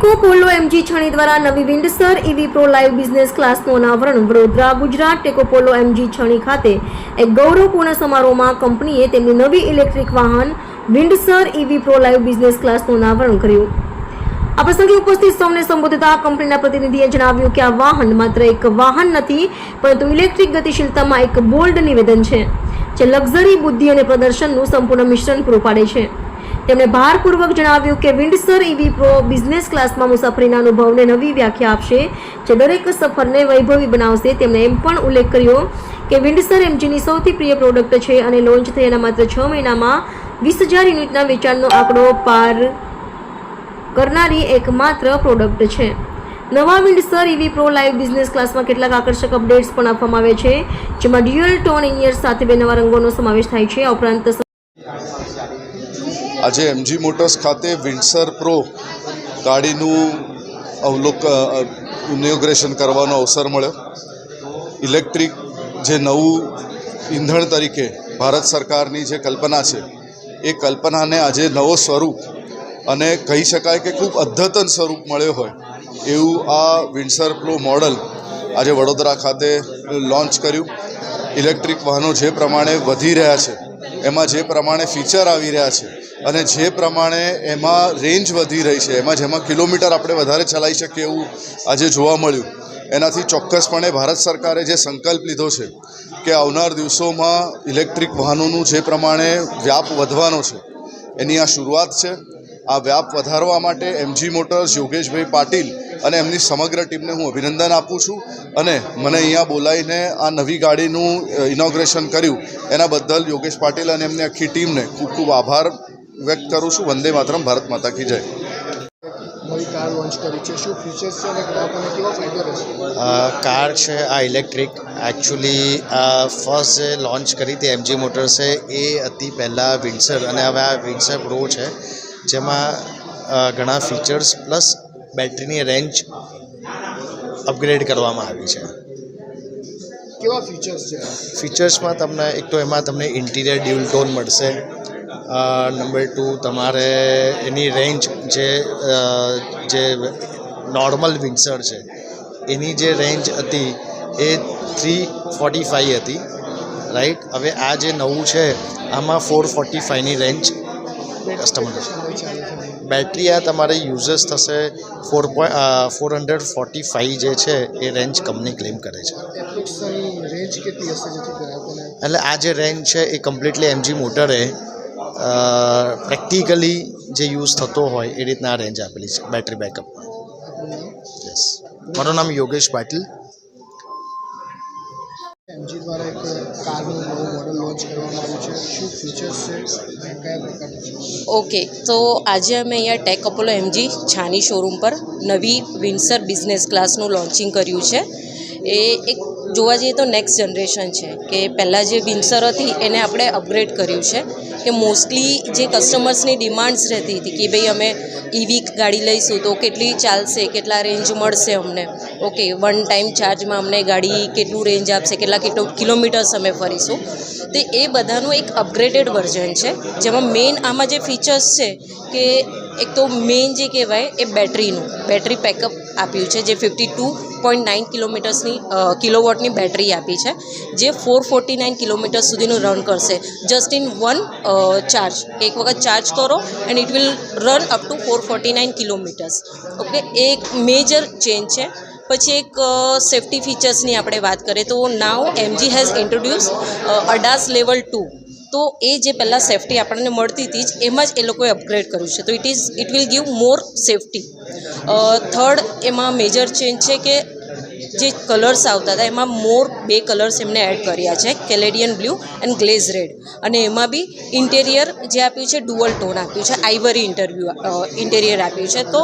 ટેકો પોલો એમજી છાણી દ્વારા નવી Windsor EV Pro live business ક્લાસનું અનાવરણ વડોદરા ગુજરાત ટેકો પોલો એમજી છાણી ખાતે એક ગૌરવપૂર્ણ સમારોહમાં કંપનીએ તેમની નવી ઇલેક્ટ્રિક વાહન Windsor EV Pro live business ક્લાસનું અનાવરણ કર્યું। આ પ્રસંગે ઉપસ્થિત સૌને સંબોધતા કંપનીના પ્રતિનિધિએ જણાવ્યું કે આ વાહન માત્ર એક વાહન નથી પરંતુ ઇલેક્ટ્રિક ગતિશીલતામાં એક બોલ્ડ નિવેદન છે જે લક્ઝરી, બુદ્ધિ અને પ્રદર્શનનું સંપૂર્ણ મિશ્રણ પૂરું પાડે છે। તેમણે ભારપૂર્વક જણાવ્યું કે વિન્ડસર ઈવી પ્રો બિઝનેસ ક્લાસમાં મુસાફરીના અનુભવને નવી વ્યાખ્યા આપશે જે દરેક સફરને વૈભવી બનાવશે। તેમણે એમ પણ ઉલ્લેખ કર્યો કે વિન્ડસર એમજીની સૌથી પ્રિય પ્રોડક્ટ છે અને લોન્ચ થયાના માત્ર 6 મહિનામાં 20,000 યુનિટના વેચાણનો આંકડો પાર કરનારી એકમાત્ર પ્રોડક્ટ છે। નવા Windsor EV Pro live business ક્લાસમાં કેટલાક આકર્ષક અપડેટ્સ પણ આપવામાં આવે છે જેમાં ડ્યુઅલ ટોન ઇનિયર સાથે 2 નવા રંગોનો સમાવેશ થાય છે। આ ઉપરાંત આજે એમજી મોટર્સ ખાતે વિન્ડસર પ્રો ગાડીનું ઇનોગ્રેશન કરવાનો અવસર મળ્યો। ઇલેક્ટ્રિક જે નવું ઈંધણ તરીકે ભારત સરકારની જે કલ્પના છે એ કલ્પનાને આજે નવો સ્વરૂપ અને કહી શકાય કે ખૂબ અદ્યતન સ્વરૂપ મળ્યો હોય એવું આ વિન્ડસર પ્રો મોડલ આજે વડોદરા ખાતે લોન્ચ કર્યું। ઇલેક્ટ્રિક વાહનો જે પ્રમાણે વધી રહ્યા છે એમાં જે પ્રમાણે ફીચર આવી રહ્યા છે અને જે પ્રમાણે એમાં રેન્જ વધી રહી છે જેમાં કિલોમીટર આપણે વધારે ચલાવી શકીએ એવું આજે જોવા મળ્યું। એનાથી ચોક્કસપણે ભારત સરકારે જે સંકલ્પ લીધો છે કે આવનાર દિવસોમાં ઇલેક્ટ્રિક વાહનોનું જે પ્રમાણે વ્યાપ વધવાનો છે એની આ શરૂઆત છે। આ વ્યાપ વધારવા માટે એમજી મોટર્સ, યોગેશભાઈ પાટીલ અને એમની સમગ્ર ટીમને હું અભિનંદન આપું છું અને મને અહીંયા બોલાવીને આ નવી ગાડીનું ઇનોગ્રેશન કર્યું એના બદલ યોગેશ પાટીલ અને એમની આખી ટીમને ખૂબ ખૂબ આભાર વ્યક્ત કરું છું। વંદે માતરમ, ભારત માતા કી જય। નવી કાર લોન્ચ કરી છે, શું ફીચર્સ છે અને ગ્રાહકોને કેવો ફાયદો રહેશે? કાર છે આ ઇલેક્ટ્રિક એકચ્યુઅલી ફર્સ્ટ જે લોન્ચ કરી હતી એમજી મોટર્સે એ હતી પહેલાં વિન્ડસર અને હવે આ વિન્ડસર પ્રો છે જેમાં ઘણા ફીચર્સ પ્લસ બેટરીની રેન્જ અપગ્રેડ કરવામાં આવી છે। કેવા ફીચર્સ છે? ફીચર્સમાં તમને એક તો એમાં તમને ઇન્ટિરિયર ડ્યુઅલ ટોન મળશે। નંબર 2 તમારે એની રેન્જ જે નોર્મલ વિન્ડસર છે એની જે રેન્જ હતી એ 345 હતી, રાઈટ। હવે આ જે નવું છે આમાં 445ની રેન્જ કસ્ટમર બેટરી આ તમારે યુઝર્સ થશે 445 જે છે એ રેન્જ કંપની ક્લેમ કરે છે। રેન્જ કેટલી હશે જેથી ગ્રાહકોને એટલે આ જે રેન્જ છે એ કમ્પ્લીટલી એમજી મોટરે પ્રેક્ટિકલી જે યુઝ થતો હોય એ રીતના રેન્જ આપેલી છે બેટરી બેકઅપમાં। યસ, મારું નામ યોગેશ પાટીલ। એમજી દ્વારા એક કારનું નવું મોડલ લોન્ચ કરવામાં આવ્યું છે, શું ફીચર્સ છે અને કયા પ્રકારના છે? ઓકે, તો આજે અમે અહીંયા ટેક અપોલો એમજી છાની શોરૂમ પર નવી વિન્ડસર બિઝનેસ ક્લાસનું લોન્ચિંગ કર્યું છે। એ એક જોવા જઈએ તો નેક્સ્ટ જનરેશન છે કે પહેલાં જે વિન્ડસર હતી એને આપણે અપગ્રેડ કર્યું છે કે મોસ્ટલી જે કસ્ટમર્સની ડિમાન્ડ્સ રહેતી હતી કે ભાઈ અમે ઈવી ગાડી લઈશું તો કેટલી ચાલશે, કેટલા રેન્જ મળશે અમને, ઓકે વન ટાઈમ ચાર્જમાં અમને ગાડી કેટલું રેન્જ આપશે, કેટલા કિલોમીટર્સ અમે ફરીશું, તો એ બધાનું એક અપગ્રેડેડ વર્ઝન છે જેમાં મેઇન આમાં જે ફીચર્સ છે કે એક તો મેઇન જે કહેવાય એ બેટરી બેકઅપ આપ્યું છે જે 52.9 કિલોવોટની બેટરી આપી છે જે 449 કિલોમીટર સુધીનું રન કરશે જસ્ટ ઇન વન ચાર્જ। એક વખત ચાર્જ કરો and it will run up to 449 kilometres. Okay, એ એક મેજર ચેન્જ છે। પછી એક સેફ્ટી ફીચર્સની આપણે વાત કરીએ તો now MG has introduce ADAS level 2, તો એ જે પહેલાં સેફ્ટી આપણને મળતી હતી જ એમાં જ એ લોકોએ અપગ્રેડ કર્યું છે, તો it will give more safety. Third એમાં મેજર ચેન્જ છે કે જે કલર્સ આવતા હતા એમાં મોર 2 કલર્સ એમને એડ કર્યા છે, કેલેડિયન બ્લુ એન્ડ ગ્લેઝ રેડ, અને એમાં બી ઇન્ટેરિયર જે આપ્યું છે ડુઅલ ટોન આપ્યું છે, આઈવરી ઇન્ટેરિયર આપ્યું છે। તો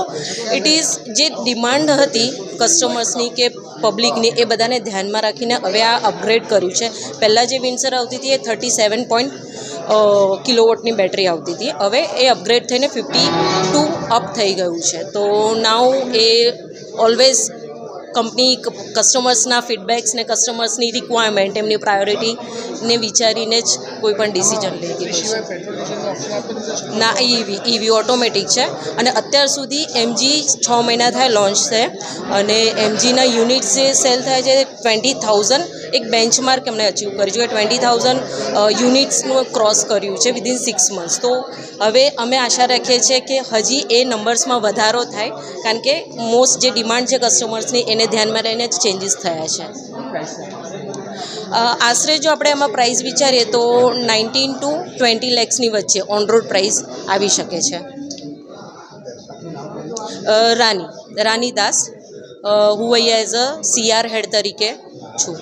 ઇટ ઇઝ જે ડિમાન્ડ હતી કસ્ટમર્સની કે પબ્લિકની એ બધાને ધ્યાનમાં રાખીને હવે આ અપગ્રેડ કર્યું છે। પહેલાં જે વિન્ડસર આવતી હતી એ 37 કિલોવોટની બેટરી આવતી હતી, હવે એ અપગ્રેડ થઈને 52 અપ થઈ ગયું છે। તો નાવ એ ઓલવેઝ કંપની કસ્ટમર્સના ફીડબેક્સ ને કસ્ટમર્સની રિક્વાયરમેન્ટ એમની પ્રાયોરિટીને વિચારીને જ કોઈ પણ ડિસિઝન લેતી હોય છે. પેટ્રોલ ડીઝલનો ઓપ્શન આપેલું છે? ના, ઈવી ઓટોમેટિક છે અને અત્યાર સુધી MG 6 મહિના થાય લોન્ચ છે અને MGના યુનિટ્સ જે સેલ થાય છે 20,000 એક બેન્ચમાર્ક એમને અચીવ કર્યું છે. 20,000 યુનિટ્સનું ક્રોસ કર્યું છે વિધિન 6 મંથ્સ. તો હવે અમે આશા રાખીએ છીએ કે હજી એ નંબર્સમાં વધારો થાય, કારણ કે મોસ્ટ જે ડિમાન્ડ છે કસ્ટમર્સની એને ધ્યાનમાં રહીને જ ચેન્જીસ થયા છે. આશરે જો આપણે એમાં પ્રાઇસ વિચારીએ તો 19 to 20 લેક્સની વચ્ચે ઓન રોડ પ્રાઇસ આવી શકે છે. રાની દાસ, હું અહીંયા એઝ અ CR હેડ તરીકે છું.